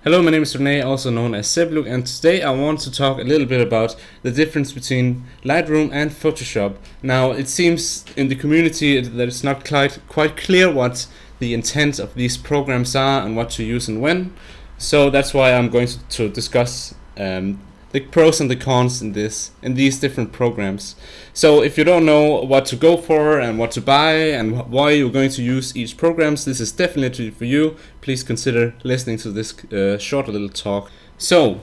Hello, my name is Rene, also known as Seblook, and today I want to talk a little bit about the difference between Lightroom and Photoshop. Now, it seems in the community that it's not quite clear what the intent of these programs are and what to use and when. So that's why I'm going to discuss the pros and the cons in these different programs. So if you don't know what to go for and what to buy and why you're going to use each programs, this is definitely for you. Please consider listening to this short little talk. So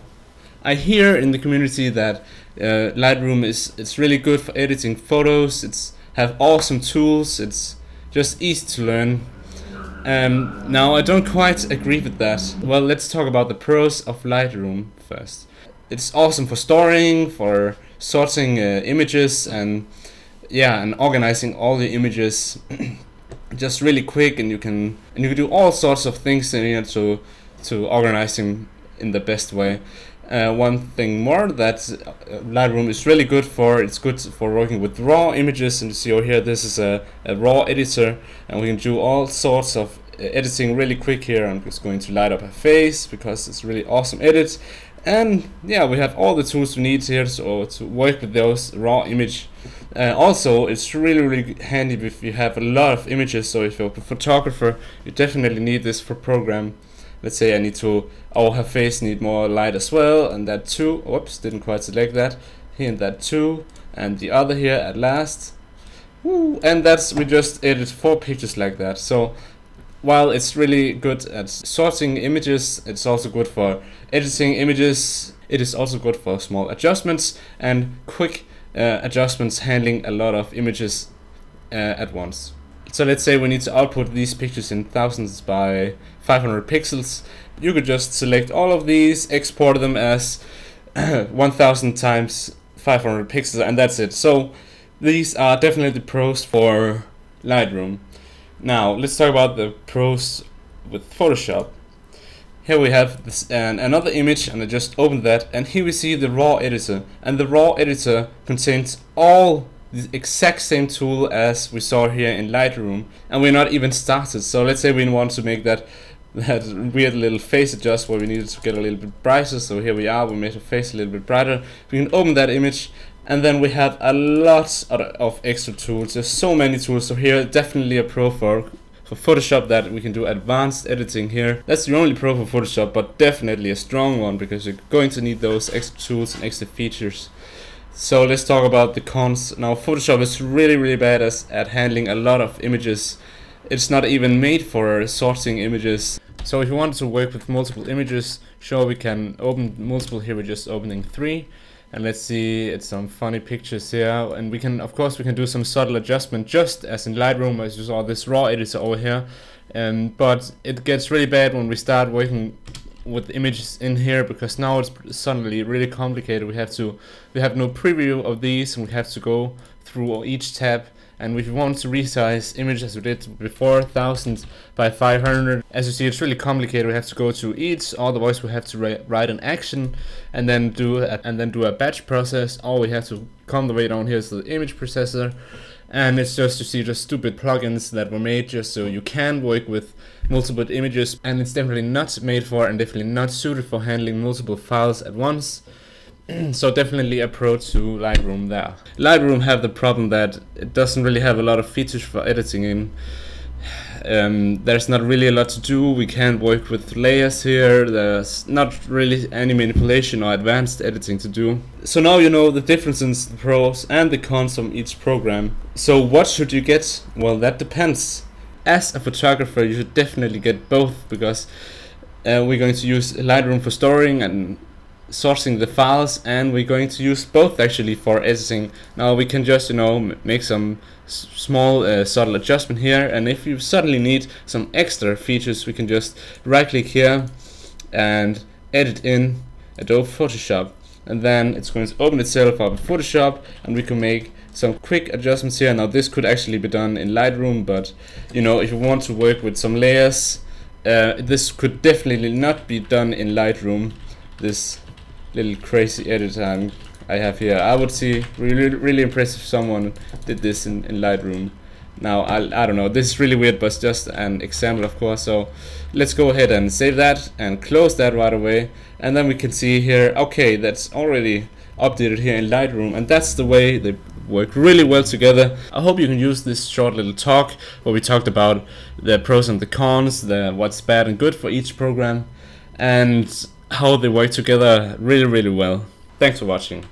I hear in the community that Lightroom it's really good for editing photos. It's have awesome tools. It's just easy to learn. Now I don't quite agree with that. Well, let's talk about the pros of Lightroom first. It's awesome for storing, for sorting images, and organizing all the images just really quick, and you can do all sorts of things in here to organize them in the best way. One thing more that Lightroom is really good for, it's good for working with raw images, and you see over here this is a raw editor, and we can do all sorts of editing really quick here. I'm just going to light up a face because it's really awesome edit. And yeah, we have all the tools we need here to work with those raw image. Also, it's really handy if you have a lot of images. So if you're a photographer, you definitely need this for program. Let's say her face need more light as well, and that too. Whoops, didn't quite select that. Here and that too, and the other here at last. Woo, and we just edit 4 pictures like that. So while it's really good at sorting images, it's also good for editing images. It is also good for small adjustments and quick adjustments, handling a lot of images at once. So let's say we need to output these pictures in 1000 by 500 pixels. You could just select all of these, export them as 1000 times 500 pixels, and that's it. So these are definitely the pros for Lightroom. Now let's talk about the pros with Photoshop. Here we have this another image, and I just opened that, and here we see the raw editor, and the raw editor contains all the exact same tool as we saw here in Lightroom, and we're not even started. So let's say we want to make that weird little face adjust where we needed to get a little bit brighter. So here we are, we made the face a little bit brighter. We can open that image, and then we have a lot of extra tools. There's so many tools. So here definitely a pro for Photoshop, that we can do advanced editing here. That's the only pro for Photoshop, but definitely a strong one because you're going to need those extra tools and extra features. So let's talk about the cons. Now Photoshop is really bad at handling a lot of images. It's not even made for sorting images. So if you want to work with multiple images, sure, we can open multiple. Here we're just opening 3. And let's see, it's some funny pictures here, and we can do some subtle adjustment just as in Lightroom, as you saw this raw editor over here. But it gets really bad when we start working with images in here, because now it's suddenly really complicated. We have no preview of these, and we have to go through each tab. And if we want to resize images as we did before, 1000 by 500, as you see, it's really complicated. We have to go to each, otherwise we have to write an action and then do a batch process. Or we have to come the way down here to the image processor, and it's just stupid plugins that were made just so you can work with multiple images, and it's definitely not made for and definitely not suited for handling multiple files at once. So definitely a pro to Lightroom there. Lightroom have the problem that it doesn't really have a lot of features for editing in. There's not really a lot to do. We can't work with layers here. There's not really any manipulation or advanced editing to do. So now you know the differences, the pros and the cons from each program. So what should you get? Well, that depends. As a photographer, you should definitely get both, because we're going to use Lightroom for storing and sorting the files, and we're going to use both actually for editing. Now we can just make some small subtle adjustment here, and if you suddenly need some extra features, we can just right click here and edit in Adobe Photoshop, and then it's going to open itself up in Photoshop, and we can make some quick adjustments here. Now this could actually be done in Lightroom, but if you want to work with some layers, this could definitely not be done in Lightroom. This little crazy edit I have here, I would see really impressive if someone did this in Lightroom. Now I don't know, this is really weird, but it's just an example, of course. So let's go ahead and save that and close that right away, and then we can see here, okay, that's already updated here in Lightroom, and that's the way they work really well together. I hope you can use this short little talk where we talked about the pros and the cons, what's bad and good for each program, and how they work together really, really well. Thanks for watching.